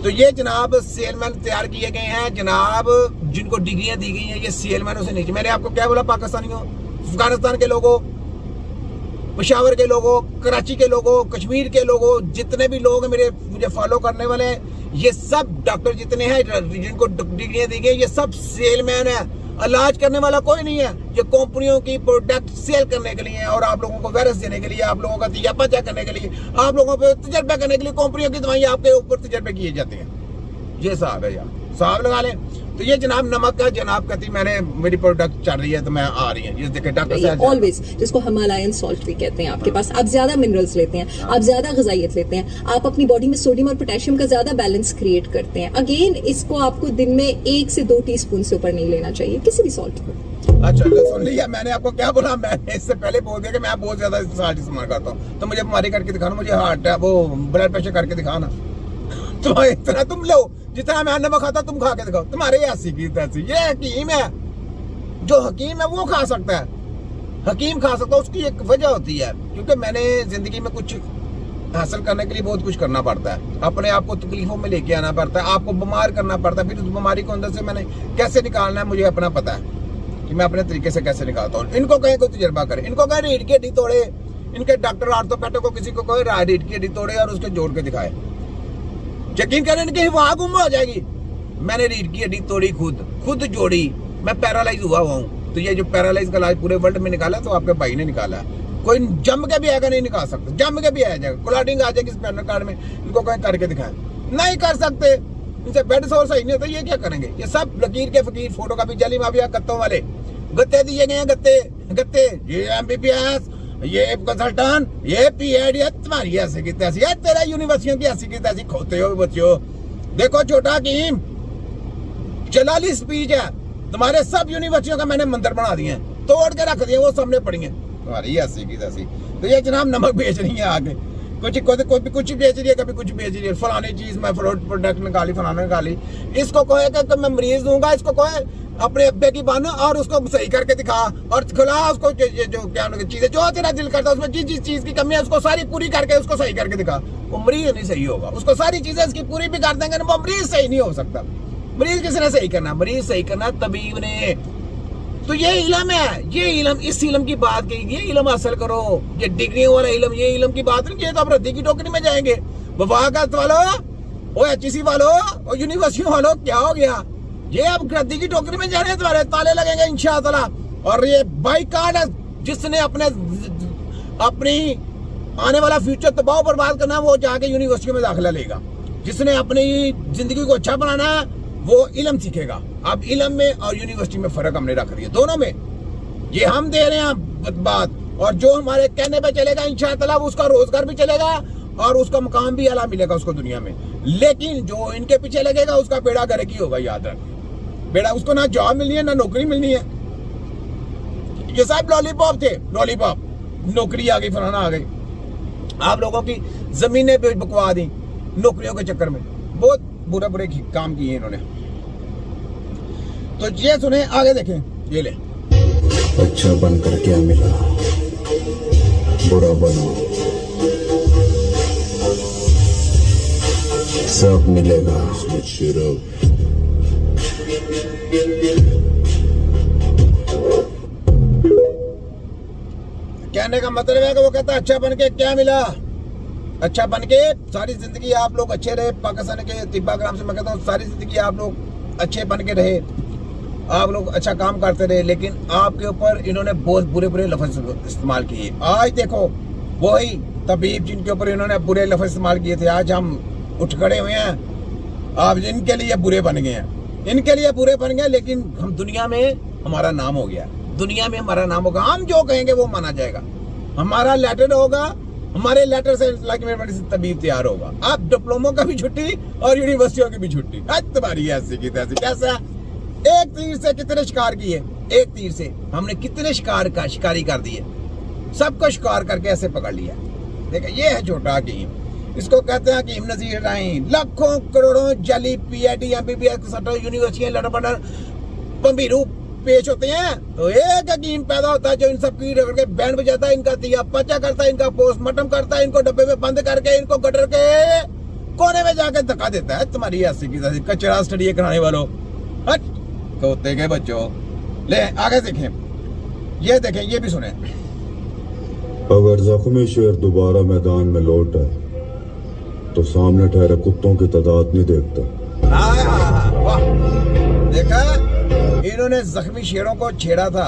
तो ये जनाब सेलमैन तैयार किए गए हैं जनाब, जिनको डिग्रियां दी गई हैं, ये सेलमैनों से नहीं। मैंने आपको क्या बोला, पाकिस्तानियों, अफगानिस्तान के लोगों, पेशावर के लोगों, कराची के लोगों, कश्मीर के लोगों, जितने भी लोग मेरे मुझे फॉलो करने वाले हैं, ये सब डॉक्टर जितने हैं जिनको डिग्रियां दी गई, ये सब सेलमैन है। इलाज करने वाला कोई नहीं है। ये कंपनियों की प्रोडक्ट सेल करने के लिए और आप लोगों को वायरस देने के लिए, आप लोगों का तजर्बा चेक करने के लिए, आप लोगों पे तजर्बा करने के लिए कंपनियों की दवाइयां आपके ऊपर तजर्बे किए जाते हैं। ये साहब है यार, साहब लगा लें। तो ये जनाब नमक का जनाब कहती मैंने मेरी प्रोडक्ट चल रही है तो मैं आ रही है। ये देखिए डॉक्टर साहब ऑलवेज, जिसको हिमालयन सॉल्ट भी कहते हैं आपके पास, आप ज्यादा मिनरल्स लेते हैं, आप ज्यादा ग़िज़ाइयत लेते हैं, आप अपनी बॉडी में सोडियम और पोटेशियम का ज्यादा बैलेंस क्रिएट करते हैं। अगेन इसको आपको दिन में 1 से 2 टीस्पून से ऊपर नहीं लेना चाहिए किसी भी सॉल्ट को। अच्छा सुन लिया, मैंने आपको क्या बोला, मैंने इससे पहले बोल दिया कि मैं बहुत ज्यादा सॉल्ट इस्तेमाल करता हूँ। तो मुझे बीमारी करके दिखाना, मुझे हार्ट वो ब्लड प्रेशर करके दिखाना। तो इतना तुम लो जितना मैं नमक खाता तुम खा के दिखाओ, तुम्हारे ऐसी की तैसी। ये हकीम है, जो हकीम है वो खा सकता है, हकीम खा सकता है। उसकी एक वजह होती है, क्योंकि मैंने जिंदगी में कुछ हासिल करने के लिए बहुत कुछ करना पड़ता है, अपने आप को तकलीफों में लेके आना पड़ता है, आपको बीमार करना पड़ता है, फिर उस बीमारी को अंदर से मैंने कैसे निकालना है मुझे अपना पता है कि मैं अपने तरीके से कैसे निकालता हूँ। इनको कहीं कोई तजर्बा करे, इनको कहीं रीढ़ की हड्डी तोड़े, इनके डॉक्टर आर्थोपेडिक को किसी को कहे रीढ़ की हड्डी तोड़े और उसके जोड़ के दिखाए, यकीन करें इनकी वहां गुम हो जाएगी। मैंने रीढ़ की हड्डी तोड़ी, खुद जोड़ी, मैं पैरालाइज हुआ हूँ। तो ये जो पैरालाइज का इलाज पूरे वर्ल्ड में निकाला तो आपके भाई ने निकाला है। कोई जम के भी आएगा नहीं निकाल सकता, जम के भी आ जाएगा, क्लॉटिंग आ जाएगी स्पाइनल कार्ड में, इनको कहीं करके दिखाए, नहीं कर सकते। इनसे बेड सोर्स सही नहीं होता, ये क्या करेंगे। ये सब लकीर के फकीर, फोटो का भी जाली माफिया, गत्तों वाले गत्ते दिए गए हैं, गत्ते। ये MBBS, ये कंसल्टेंट, ये PhD, तुम्हारी ऐसी की तैसी है, तेरा यूनिवर्सिटियों की ऐसी की तैसी खोते हो बच्चों। देखो छोटा हकीम, जलाली स्पीच है, तुम्हारे सब यूनिवर्सिटियों का मैंने मंदिर बना दिए हैं, तोड़ के रख दिए, वो सामने पड़ी है तुम्हारी ऐसी की तैसी। तो ये जनाब नमक बेच रही है आगे, कुछ कुछ बेच रही है, कभी कुछ बेच रही है, फलानी चीज मैं प्रोडक्ट निकाली, फलाना निकाली। इसको कहे मैं मरीज दूंगा, इसको कहे अपने अब्बे की बन और उसको सही करके दिखा और खिला उसको जो क्या चीजें जो तेरा दिल करता है उसमें जिस चीज की कमी है उसको सारी पूरी करके उसको सही करके दिखा। वो मरीज नहीं सही होगा, उसको सारी चीजें इसकी पूरी भी कर देंगे, वो मरीज सही नहीं हो सकता। मरीज किसने सही करना, मरीज सही करना तबीब ने। तो ये इलम है, ये इलम, इस इलम की बात की, ये इलम हासिल करो, ये डिग्रियों वाला इलम, ये इलम की बात नहीं। ये तो आप रद्दी की टोकरी में जाएंगे। वफाकत वालों, HEC वालों और यूनिवर्सिटी वालों, क्या हो गया, ये अब रद्दी की टोकरी में जा रहे हैं, तुम्हारे ताले लगेंगे इंशाअल्लाह। और ये बाइकाट है, जिसने अपनी आने वाला फ्यूचर तबाह बर्बाद करना है, वो जाके यूनिवर्सिटी में दाखिला लेगा। जिसने अपनी जिंदगी को अच्छा बनाना है वो इलम सीखेगा। अब इलम में और यूनिवर्सिटी में फर्क हमने रख दिया, दोनों में ये हम दे रहे हैं बात, और जो हमारे कहने पे चलेगा इंशाअल्लाह उसका रोजगार भी चलेगा और उसका मुकाम भी आला मिलेगा उसको दुनिया में। लेकिन जो इनके पीछे लगेगा उसका बेड़ा गर्क ही होगा, याद रख बेड़ा, उसको ना जॉब मिलनी है ना नौकरी मिलनी है। ये सब लॉलीपॉप थे, लॉलीपॉप, नौकरी आ गई, फलाना आ गई। आप लोगों की जमीनें भी बकवा दी नौकरियों के चक्कर में, बहुत बुरे काम किए इन्होंने। तो ये सुने, आगे देखें, ये ले। अच्छा बनकर क्या मिला, बुरा बनो, सब मिलेगा। कहने का मतलब है कि वो कहता है अच्छा बन के क्या मिला, अच्छा बन के सारी जिंदगी आप लोग अच्छे रहे। पाकिस्तान के तिब्बा ग्राम से मैं कहता हूँ सारी जिंदगी आप लोग अच्छे बन के रहे, आप लोग अच्छा काम करते रहे, लेकिन आपके ऊपर इन्होंने बहुत बुरे लफ्ज इस्तेमाल किए। आज देखो वही तबीब जिनके ऊपर इन्होंने बुरे लफ्ज इस्तेमाल किए थे, आज हम उठ खड़े हुए हैं, आप इनके लिए बुरे बन गए हैं, इनके लिए बुरे बन गए। लेकिन हम दुनिया में हमारा नाम हो गया, दुनिया में हमारा नाम होगा, हम जो कहेंगे वो माना जाएगा, हमारा लेटर होगा, हमारे लेटर से तबीब तैयार होगा। अब डिप्लोमो का भी छुट्टी और यूनिवर्सिटियों की भी छुट्टी। तुम्हारी ऐसी की तैसी, कैसा एक तीर से कितने शिकार किए, एक तीर से हमने कितने शिकारी कर दिए, सबको शिकार करके ऐसे पकड़ लिया। देखा, ये है छोटा हकीम, इसको कहते हैं हकीम नजीर राही। लाखों करोड़ों जाली PhD MBBS यूनिवर्सिटियां लड़बड़ बंबीरू पेश होते हैं, तो एक हकीम पैदा होता है जो इन सब की रगड़ के बैंड बजाता है, इनका दिया पचा करता है, इनका पोस्टमार्टम करता है, इनको डब्बे में बंद करके इनको गटर के कोने में जाकर धक्का देता है तुम्हारी ऐसी की तैसी कचरा स्टडी कराने वालों। हट तोते के बच्चों। ले आगे देखें, ये देखें, ये भी सुने। अगर जख्मी शेर दोबारा मैदान में लौट आए तो सामने ठहरे कुत्तों की तादाद नहीं देखता। वाह, देखा इन्होंने जख्मी शेरों को छेड़ा था।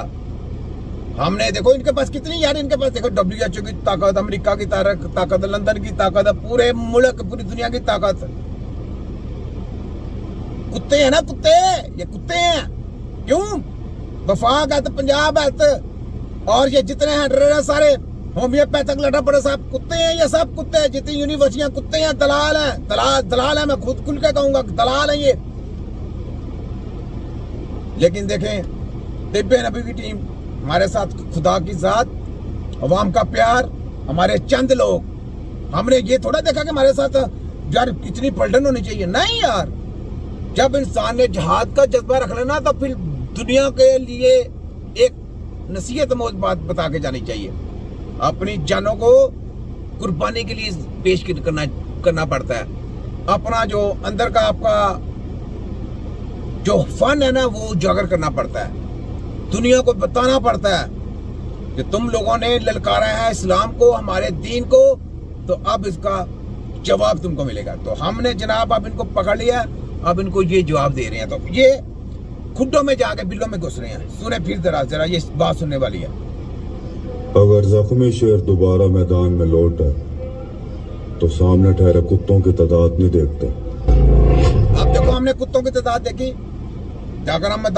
हमने देखो इनके पास कितनी यार, इनके पास देखो WHO की ताकत, अमेरिका की ताकत, लंदन की ताकत, पूरे मुल्क पूरी दुनिया की ताकत। कुत्ते हैं ना, कुत्ते, ये कुत्ते हैं। क्यों? वफाक है तो पंजाब है तो, और ये जितने हैं सारे होम्योपैथिक लड़ा पड़े साहब कुत्ते हैं, ये सब कुत्ते हैं। जितनी यूनिवर्सिटियां कुत्ते हैं, दलाल हैं, दलाल है, मैं खुद खुल के कहूंगा दलाल है ये। लेकिन देखें तिब्बे नबी की टीम, हमारे साथ खुदा की जात, अवाम का प्यार, हमारे चंद लोग। हमने ये थोड़ा देखा कि हमारे साथ यार इतनी पलटन होनी चाहिए, नहीं यार। जब इंसान ने जहाद का जज्बा रख लेना तो फिर दुनिया के लिए एक नसीहत मौज बात बता के जानी चाहिए। अपनी जानों को कुर्बानी के लिए पेश करना पड़ता है। अपना जो अंदर का आपका जो फन है ना वो उजागर करना पड़ता है। दुनिया को बताना पड़ता है कि तुम लोगों ने ललकारा है इस्लाम को, हमारे दीन को, तो अब इसका जवाब तुमको मिलेगा। तो हमने जनाब अब इनको पकड़ लिया, अब इनको ये जवाब दे रहे हैं। तो ये खुड्डों में जाके बिलों में घुस रहे हैं। सुने फिर जरा ये बात सुनने वाली है। अगर जख्मी शेर दोबारा मैदान में लौट आए तो सामने ठहरे कुत्तों की तादाद नहीं देखता। अब देखो हमने कुत्तों की तादाद देखी, जाकर हम मैदान